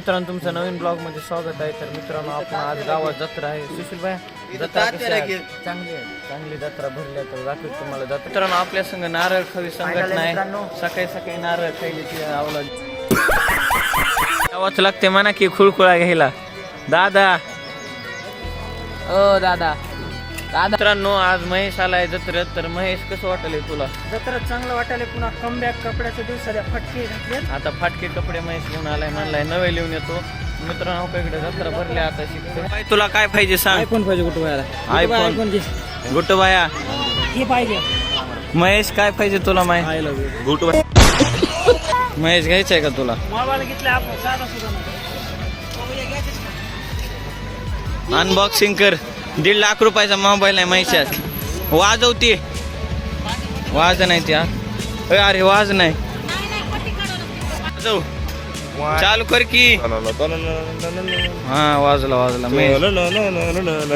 मित्रांनो तुमचं नवीन ब्लॉग मध्ये स्वागत आहे. तर मित्रांनो आपण आज गावात जत्रा आहे. सुशील भाई जत्रा चांगली जत्रा भरली तर दाखवतो तुम्हाला जत्रा. मित्रांनो आपल्या संग नारळ खावी संघटना आहे. सकाळी सकाळी नारळ खायली ती आवलं गावात लागते म्हणा की खुळखुळा घ्यायला. दादा ओ दादा मित्रांनो आज महेश आलाय जत्रेत. तर महेश कसं वाटलंय तुला? जत्रा चांगलं वाटायला. पुन्हा कमबॅक कपड्याच्या दिवसाला फटके घातले. आता फाटके कपडे महेश घेऊन आलाय म्हणलाय नवे लिहून येतो. मित्रांनो इकडे जत्रा भरल्या आता शिकतो. तुला काय पाहिजे सांग? आयफोन पाहिजे गुटबायाला. आयफोन गुटबाया हे पाहिजे. महेश काय पाहिजे तुला? आय लव्ह यू गुटबाया महेश घ्यायचंय का तुला? मोबाईल घेतला आपण साधा सुद्धा अनबॉक्सिंग कर. 1.5 लाख रुपयाचा मोबाईल आहे महेशात. वाजवते वाज नाही त्या. अरे वाज नाही वाजव. चालू कर की. हा वाजला वाजला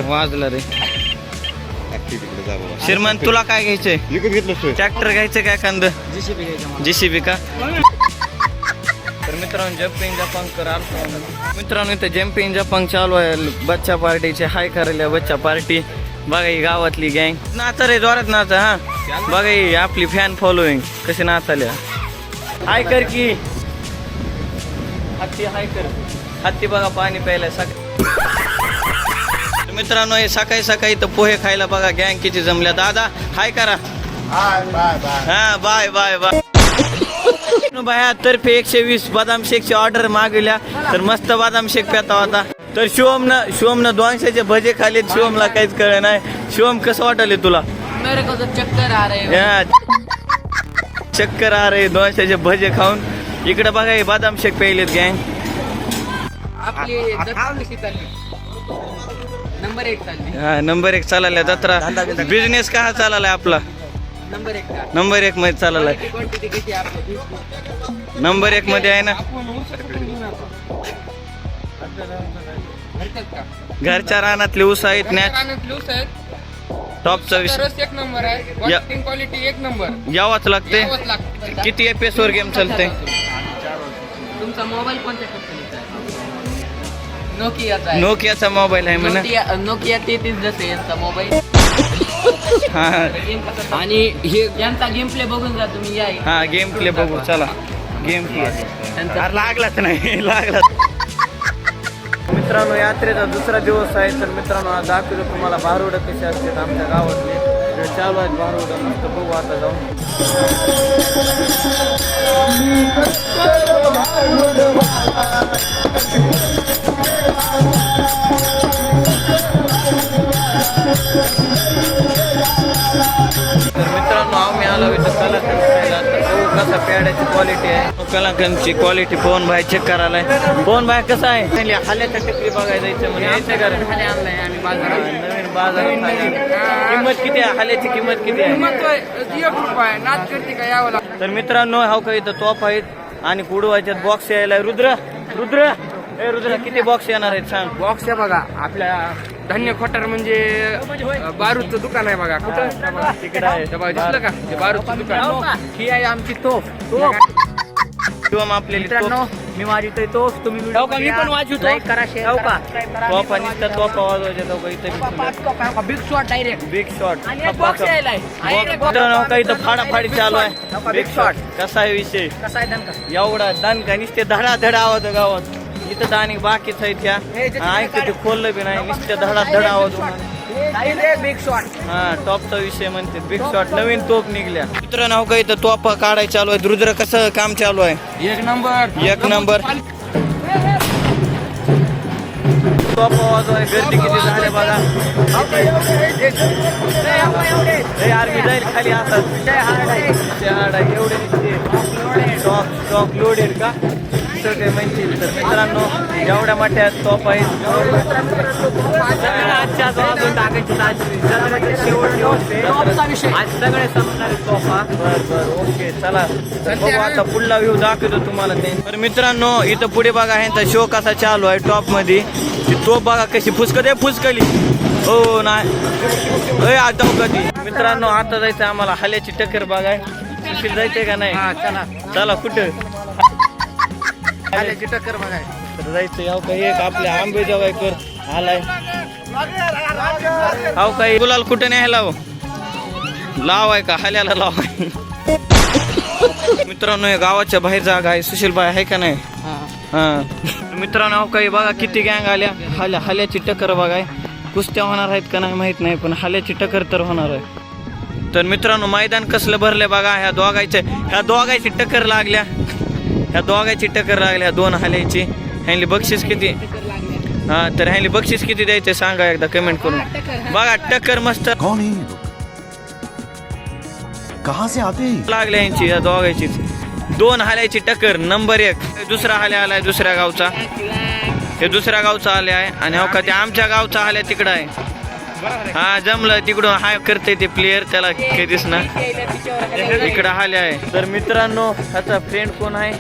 वाजला रे. श्रीमान तुला काय घ्यायचंय? ट्रॅक्टर घ्यायचं काय कांद? JCB का? तर मित्रांनो जम्पिंग जपांग करा. मित्रांनो इथं जम्पिंग जपांग चालू आहे. बच्चा पार्टीचे हाय करायला बच्चा पार्टी. बघा ही गावातली गँग नाचा रे जोरात नाचा. हा बघा ही आपली फॅन फॉलोईंग कशी नाचाल्या. हाय कर की हत्ती. हाय कर हत्ती. बघा पाणी प्यायला सकाळी. मित्रांनो हे सकाळी सकाळी तर पोहे खायला बघा गँग किती जमल्या. दादा हाय करा. हा बाय बाय बाय. बाया तर्फे 120 बदाम शेकची ऑर्डर मागवल्या. तर मस्त बदाम शेक प्याता होता. तर शिवमनं 200चे भजे खाले. शिवमला काहीच कळ नाही. शिवम कसं वाटले तुला? मेरे को तो चक्कर आ रहे. चक्कर आ रे 200चे भजे खाऊन. इकडे बघा हे बदाम शेक प्यायलेत गँग. आपली जत्रा कशी चालली? नंबर 1 चालली. हा नंबर 1 चाललाय जत्रा. बिझनेस का चाललाय आपला? नंबर 1 का? नंबर 1 मध्ये चाललाय. क्वांटिटी किती आपली? नंबर 1 मध्ये आहे ना. घरच्या रानातले ऊस आहेत. टॉपचा विषय. एक नंबर आहे. Quality 1 number. यावंच लागते. किती FPS वर गेम चालते? तुमचा मोबाईल कोणत्या कंपनीचा आहे? नोकियाचा आहे. नोकियाचा मोबाईल आहे म्हणा. नोकिया 33 जसे यांचा मोबाईल. हा आणि हे यांचा गेम प्ले बघून जा तुम्ही. या हा गेम प्ले बघू चला. गेम प्ले लागलाच नाही लागला. मित्रांनो यात्रेचा दुसरा दिवस आहे. तर मित्रांनो आज दाखवतो तुम्हाला भारुड कसे असतात आमच्या गावातले. चालू आहेत भारुड. मस्त बघू आता जाऊन. तर मित्रांनो आम्ही आलो इथं कलाकंद खायला. तर बघू कसा पेड्याची क्वालिटी आहे. कलाकंदची क्वालिटी पवन भाई चेक करायलाय. पवन भाई कसं आहे? हाल्याच्या टक्री बघायला जायचं म्हणजे यायचं का? आम्ही बाजारात नवीन बाजारात. किंमत किती आहे? हाल्याची किंमत किती आहे? 1 रुपया. नाच करते का यावं लागतं. तर मित्रांनो हा का इथं तोफ आहेत आणि कुडवायच्यात बॉक्स यायला. रुद्र किती बॉक्स येणार आहेत सांग? बॉक्स आहे बघा. आपल्या धान्य खोटार म्हणजे बारूदचं दुकान आहे बघा. कुठं? तिकडे आहे. दिसलं का? ते बारूदचं दुकान. ही आहे आमची तोफ. किंवा आपल्या मित्रांनो मी वाजवतोय तोफ. तुम्ही मी पण वाजवतो. लाईक करा, शेअर करा. तोफा निसता तोफा वाजवायच्या लोक इथं. Big shot direct. Big shot. Box यायलाय. मित्रांनो का इथं फाडाफाडी चालू आहे. बिग शॉट कसा आहे विषय? कसा आहे दणका? एवढा दणका नुसते धडा आवाज गावात. इथं आणि बाकीच आहे त्या ऐकतं ते खोललं बी नाही. नुसते धडा आवाज. Big shot. हा टॉपचा विषय म्हणते. बिग शॉट नवीन तोप निघल्या. मित्रांनो का इथं तोफा काढाय चालू आहे. रुद्र कसं काम चालू आहे? 1 नंबर. तोफा वाजवाय गर्दी किती झाल्या बघा. यार मी जाईल खाली असतात. एवढे स्टॉक लोडेड का सगळे माहिती. तर मित्रांनो एवढ्या मोठ्या तोफ आहेत. आजच्या वाजून टाकायची शेवट दिवस आज सगळे संपणार तोफा. बरं ओके चला. बघू आता पुढला व्ह्यू दाखवतो तुम्हाला ते. तर मित्रांनो इथं पुढे बघा ह्यांचा शो कसा चालू आहे टॉप मध्ये. ती तोफ बघा कशी फुसकली. हो नाही आता कधी. मित्रांनो आता जायचं आम्हाला हाल्याची टक्कर बघाय. जायचंय का नाही? चला कुठं? हाल्याची टक्कर बघाय. तर जायचं हो काही एक आपल्या आंबेजोगाईकर आलाय हो काही गुलाल कुठे न्यायला हो लाव आहे का हाल्याला लाव आहे मित्रांनो हे गावाच्या बाहेर जागा आहे सुशील भाई आहे का नाही हा मित्रांनो काही बघा किती गँग आल्या हाल्याची टक्कर बघाय कुस्त्या होणार आहेत का नाही माहित नाही पण हाल्याची टक्कर तर होणार आहे तर मित्रांनो मैदान कसलं भरलंय बघा ह्या दोघायची टक्कर लागल्या दोन हाल्याची ह्यांनी बक्षीस किती हा तर ह्यांनी बक्षीस किती द्यायचे सांगा एकदा कमेंट करून बघा टक्कर मस्त कहां से आते हैं लागल्या यांची या दोघायची दोन हाल्याची टक्कर नंबर 1 दुसरा हाल्या आलाय दुसऱ्या गावचा हे दुसऱ्या गावचा आले आहे आणि हो का ते आमच्या गावचा हाल्या तिकडं आहे हा जमलं तिकडून हाय करते ते प्लेयर त्याला काही दिसणार इकडं हाल्या आहे तर मित्रांनो ह्याचा फ्रेंड कोण आहे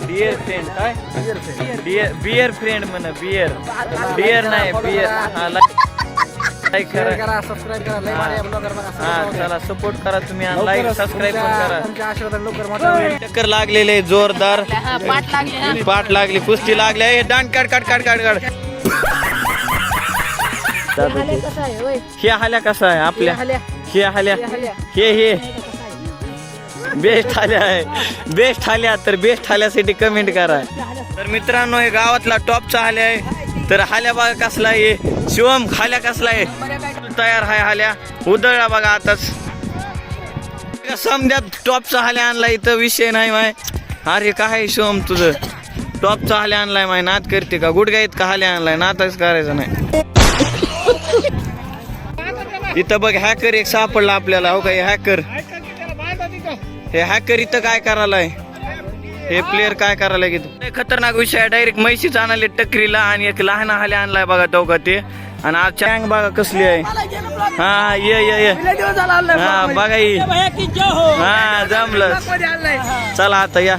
बियर फ्रेंड काय बियर फ्रेंड म्हणा बियर नाही बियर हा लाईक करा सबस्क्राईब करा हा चला सपोर्ट करा तुम्ही लाईक सबस्क्राईब पण करा टक्कर लागलेले जोरदार पाठ लागली कुस्ती लागली दांड काढ हे हाल्या कसा आहे आपल्या हे हाल्या हे बेस्ट हाल्या तर बेस्ट हाल्यासाठी कमेंट करा तर मित्रांनो हे गावातला टॉपचा हाल्या आहे तर हाल्या बघा कसला आहे शिवम हाल्या कसला आहे तयार हाय हाल्या उधळला बघा आताच समजात टॉपचा हाल्या आणला इथं विषय नाही माय अरे काय शिवम तुझं टॉपचा हाल्या आणलाय माय नाद करते का गुडघ्यात का हाल्या आणलाय नातच करायचं नाही इथं बघ हॅकर एक सापडला आपल्याला हो काय हॅकर हे हॅकर इथं काय करायलाय हे प्लेयर काय करायला की खतरनाक विषय आहे डायरेक्ट म्हैशीच आणले टक्रीला आणि एक लहान हाल्या आणलाय बघा तो का ते आणि आज चँग बघा कसली आहे हा ये हा बघा हा जमलं चला आता या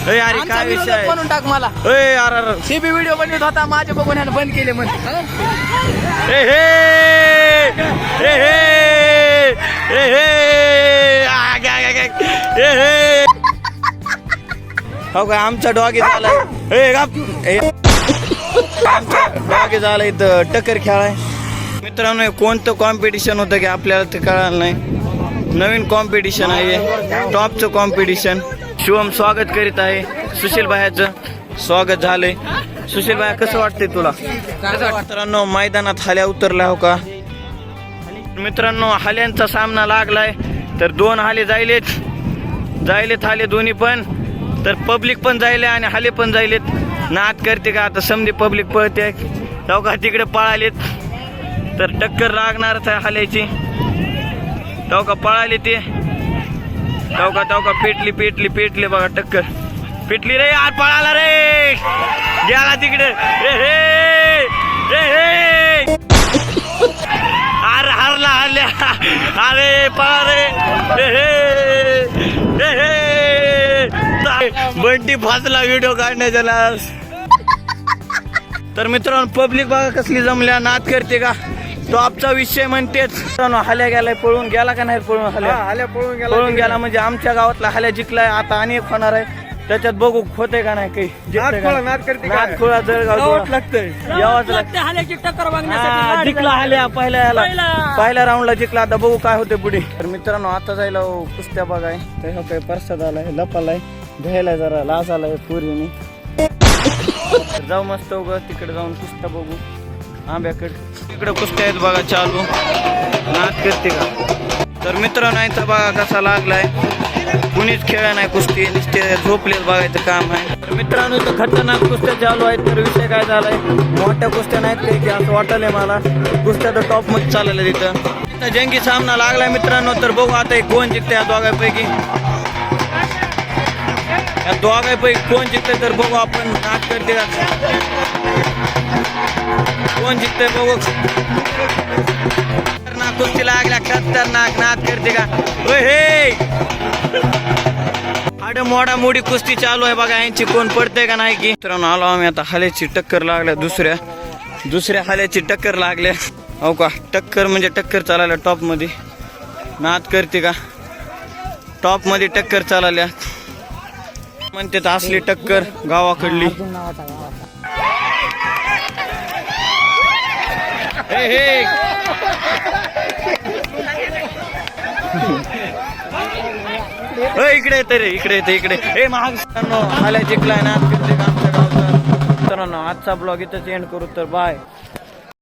अरे काय विषय आहे म्हणून टाक मला अरे सीबी व्हिडिओ बनवत होता माझ्या बघून ह्यानं बंद केले म्हणजे हो काय आमचा डॉगी झालाय आमचा डॉगी झालाय इथं टक्कर खेळाय मित्रांनो कोणतं कॉम्पिटिशन होतं की आपल्याला ते कळालं नाही नवीन कॉम्पिटिशन आहे टॉपचं कॉम्पिटिशन शिवम स्वागत करीत आहे सुशील भायाचं स्वागत झालंय सुशील भाया कसं वाटतंय तुला मित्रांनो मैदानात हाल्या उतरल्या हो का मित्रांनो हाल्यांचा सामना लागलाय तर दोन हाले जायलेत हाले दोन्ही पण तर पब्लिक पण जायले आणि हाले पण जायलेत नाद करते का आता समधी पब्लिक पळते जाऊ का तिकडे पळालेत तर टक्कर लागणारच आहे हाल्याची जाऊ का पळाले ते जाऊ का पेटली बघा टक्कर पेटली रे यार पळाला रे गेला तिकडे अरे हरला हरल्या अरे पळा रे बंटी फासला व्हिडिओ काढण्याच्या लास तर मित्रांनो पब्लिक बघा कसली जमल्या नाद करते का टॉपचा विषय म्हणतेच मित्रांनो हाल्या गेलाय पळून गेला का नाही हाल्या पळून गेला म्हणजे आमच्या गावातला हाल्या जिंकलाय आता आणि एक होणार आहे त्याच्यात बघू होते का नाही काही जिंकला हाल्या पहिल्या राऊंडला जिंकला आता बघू काय होते पुढे तर मित्रांनो आता जायला कुस्त्या बघाय तर काही प्रसाद आलाय लपालाय घ्यायला जरा लाज आलाय पुरीने जाऊ मस्त उगा तिकडे जाऊन कुस्त्या बघू आंब्याकडे तिकडे कुस्त्या आहेत बघा चालू नाद करते का तर मित्रांनो इथं बघा कसा लागलाय कुणीच खेळ नाही कुस्ती नुसते झोपले बघायचं काम आहे तर मित्रांनो इथं खतरनाक कुस्त्या चालू आहेत तर विषय काय झालाय मोठ्या कुस्त्या नाहीत काही की असं वाटलंय मला कुस्त्या तर टॉप मध्ये चाललंय तिथं जंगी सामना लागलाय मित्रांनो तर बघू आता कोण जिंकते या दोघांपैकी कोण जिंकते तर बघू आपण नाद करते का कोण जिंकते बघू खतरनाक कुस्ती लागल्या खतरनाक नाद करते का आड मोडा मोडी कुस्ती चालू आहे बघा यांची कोण पडते का नाही की मित्रांनो आलो आम्ही आता हाल्याची टक्कर लागल्या दुसऱ्या हाल्याची टक्कर लागल्या हो का टक्कर म्हणजे टक्कर चालल्या टॉप मध्ये नाद करते का टॉप मध्ये टक्कर चालल्या म्हणते तर असली टक्कर गावाकडली. हे हे इकडे येते रे, इकडे येते इकडे. हे महाग आल्या जिंकलाय ना आमच्या गावचा. मित्रांनो आजचा ब्लॉग इथंच एंड करू तर बाय.